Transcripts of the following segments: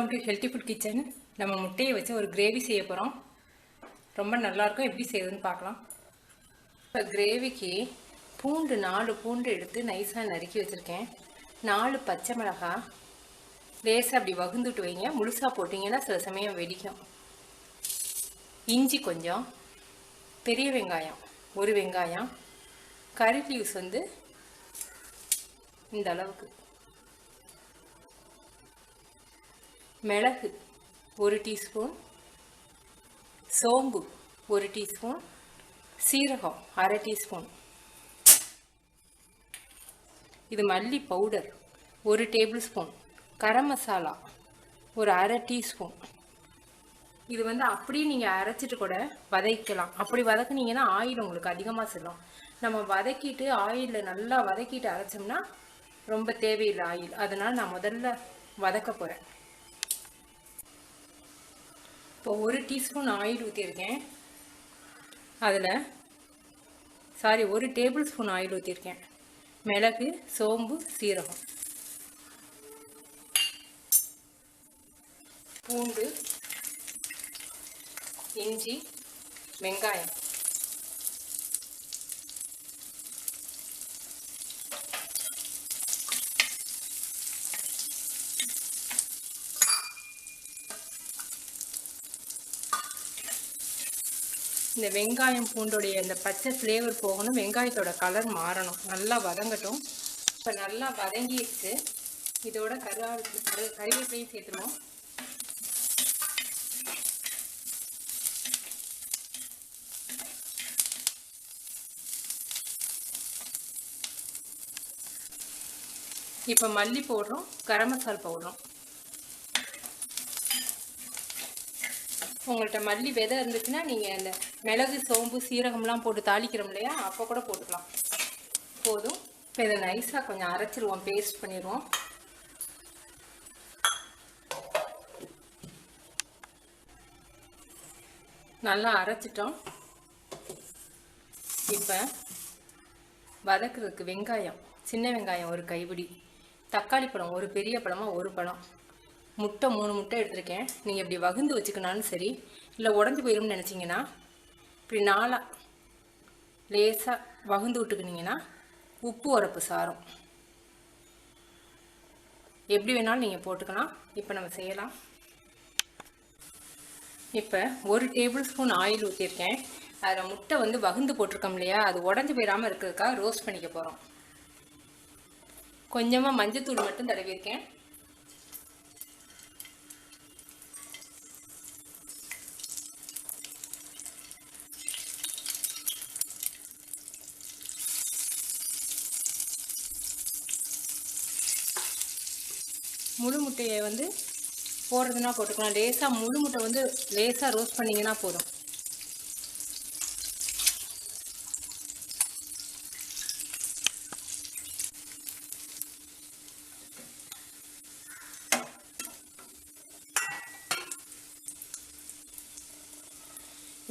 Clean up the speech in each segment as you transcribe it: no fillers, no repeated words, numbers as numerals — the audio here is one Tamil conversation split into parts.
Welcome to healthy food kitchen. நம்ம முட்டையை வச்சு ஒரு கிரேவி செய்ய போகிறோம். ரொம்ப நல்லாயிருக்கும். எப்படி செய்யுதுன்னு பார்க்கலாம். இப்போ கிரேவிக்கு பூண்டு 4 பூண்டு எடுத்து நைஸாக நறுக்கி வச்சுருக்கேன். 4 பச்சை மிளகாய் லேசாக அப்படி வகுந்துட்டு வைங்க. முழுசாக போட்டிங்கன்னா சில சமயம் வெடிக்கும். இஞ்சி கொஞ்சம், பெரிய வெங்காயம் 1 வெங்காயம், கறி லீவ்ஸ் இந்த அளவுக்கு, மிளகு 1 டீஸ்பூன், சோம்பு 1 டீஸ்பூன், சீரகம் 1/2 டீஸ்பூன், இது மல்லி powder 1 table spoon, garam masala ஒரு 1/2 டீஸ்பூன். இது அப்படியே நீங்கள் அரைச்சிட்டு கூட வதக்கலாம். அப்படி வதக்குனீங்கன்னா ஆயில் உங்களுக்கு அதிகமாக செல்லும். நம்ம வதக்கிட்டு ஆயிலில் நல்லா வதக்கிட்டு அரைச்சோம்னா ரொம்ப தேவையில்லை ஆயில். அதனால் நான் முதல்ல வதக்க போகிறேன். இப்போ 1 டீஸ்பூன் ஆயில் ஊற்றிருக்கேன். அதில் 1 டேபிள் ஸ்பூன் ஆயில் ஊற்றிருக்கேன். மிளகு, சோம்பு, சீரகம், பூண்டு, இஞ்சி, வெங்காயம், இந்த வெங்காயம் பூண்டோடைய இந்த பச்சை ஃப்ளேவர் போகணும். வெங்காயத்தோட கலர் மாறணும். நல்லா வதங்கட்டும். இப்போ நல்லா வதங்கிடுச்சு. இதோட கறிவேப்பிலையும் சேர்த்துருவோம். இப்போ மல்லி போடுறோம், கரம் மசாலா போடுறோம். உங்கள்கிட்ட மல்லி விதை இருந்துச்சுன்னா நீங்கள் அந்த மிளகு, சோம்பு, சீரகம்லாம் போட்டு தாளிக்கிறோம் இல்லையா, அப்போ கூட போட்டுக்கலாம். போதும். இப்போ இதை நைஸாக கொஞ்சம் அரைச்சிருவோம், பேஸ்ட் பண்ணிடுவோம். நல்லா அரைச்சிட்டோம். இப்போ வதக்குறதுக்கு வெங்காயம், சின்ன வெங்காயம் 1 கைப்பிடி, தக்காளி பழம் 1 பெரிய பழமாக 1 பழம், முட்டை 3 முட்டை எடுத்திருக்கேன். நீங்கள் இப்படி வகுந்து வச்சுக்கனாலும் சரி, இல்லை உடஞ்சி போயிடும்னு நினச்சிங்கன்னா இப்படி 4 லேசாக வகுந்து விட்டுக்கினீங்கன்னா உப்பு உரப்பு சாரும் எப்படி வேணாலும் நீங்கள் போட்டுக்கலாம். இப்போ நம்ம செய்யலாம். இப்போ 1 டேபிள் ஸ்பூன் ஆயில் ஊற்றிருக்கேன். அதில் முட்டை வகுந்து போட்டிருக்கோம் இல்லையா, அது உடஞ்சி போயிடாமல் இருக்கிறதுக்காக ரோஸ்ட் பண்ணிக்க போகிறோம். கொஞ்சமாக மஞ்சத்தூள் மட்டும் தடவிருக்கேன். முழு முட்டையை போடுறதுனா போட்டுக்கலாம். லேசாக முழு முட்டை லேசாக ரோஸ்ட் பண்ணிங்கன்னா போதும்.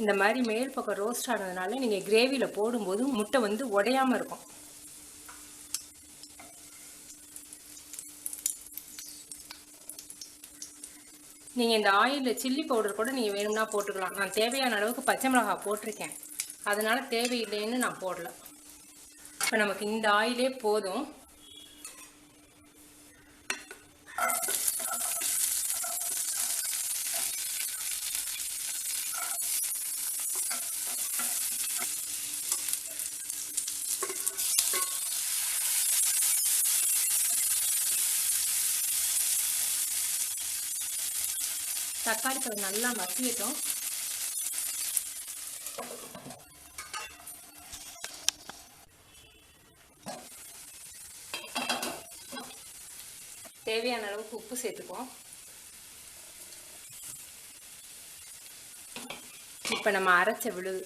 இந்த மாதிரி மேல் பக்கம் ரோஸ்ட் ஆனதுனால நீங்கள் கிரேவியில் போடும்போது முட்டை உடையாமல் இருக்கும். நீங்கள் இந்த ஆயிலில் சில்லி பவுடர் கூட நீங்கள் வேணும்னா போட்டுக்கலாம். நான் தேவையான அளவுக்கு பச்சை மிளகாய் போட்டிருக்கேன், அதனால் தேவையில்லைன்னு நான் போடல. இப்போ நமக்கு இந்த ஆயிலே போதும். தக்காளி பழம் நல்லா மசியட்டும். தேவையான அளவுக்கு உப்பு சேர்த்துக்குவோம். இப்போ நம்ம அரைச்ச விழுது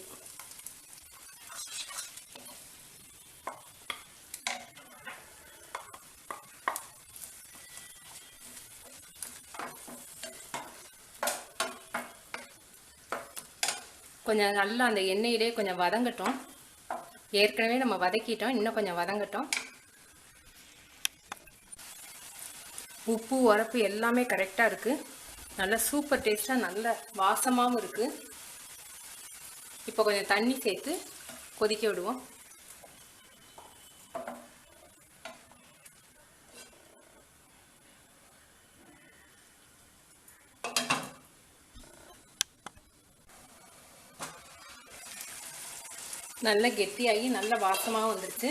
கொஞ்சம் நல்லா அந்த எண்ணெயிலே கொஞ்சம் வதங்கட்டும். ஏற்கனவே நம்ம வதக்கிட்டோம், இன்னும் கொஞ்சம் வதங்கட்டும். உப்பு உரப்பு எல்லாமே கரெக்டாக இருக்குது. நல்லா சூப்பர் டேஸ்ட்டாக நல்ல வாசமாகவும் இருக்குது. இப்போ கொஞ்சம் தண்ணி சேர்த்து கொதிக்க விடுவோம். நல்லா கெட்டியாகி நல்ல வாசமாக வந்துடுச்சு.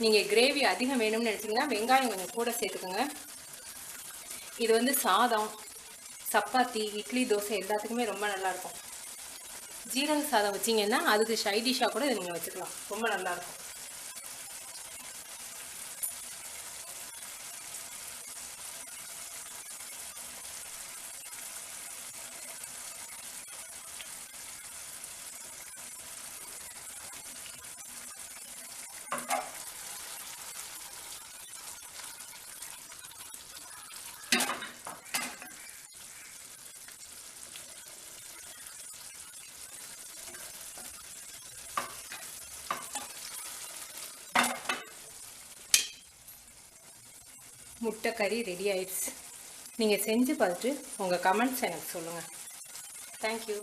நீங்கள் கிரேவி அதிகம் வேணும்னு நினச்சிங்கன்னா வெங்காயம் கொஞ்சம் கூட சேர்த்துக்கோங்க. இது வந்து சாதம், சப்பாத்தி, இட்லி, தோசை எல்லாத்துக்குமே ரொம்ப நல்லாயிருக்கும். ஜீரக சாதம் வச்சிங்கன்னா அதுக்கு சைடிஷாக கூட இதை நீங்கள் வச்சுக்கலாம். ரொம்ப நல்லாயிருக்கும். முட்டை கறி ரெடி ஆயிடுச்சு. நீங்கள் செஞ்சு பார்த்துட்டு உங்கள் கமெண்ட்ஸ் எனக்கு சொல்லுங்கள். தேங்க்யூ.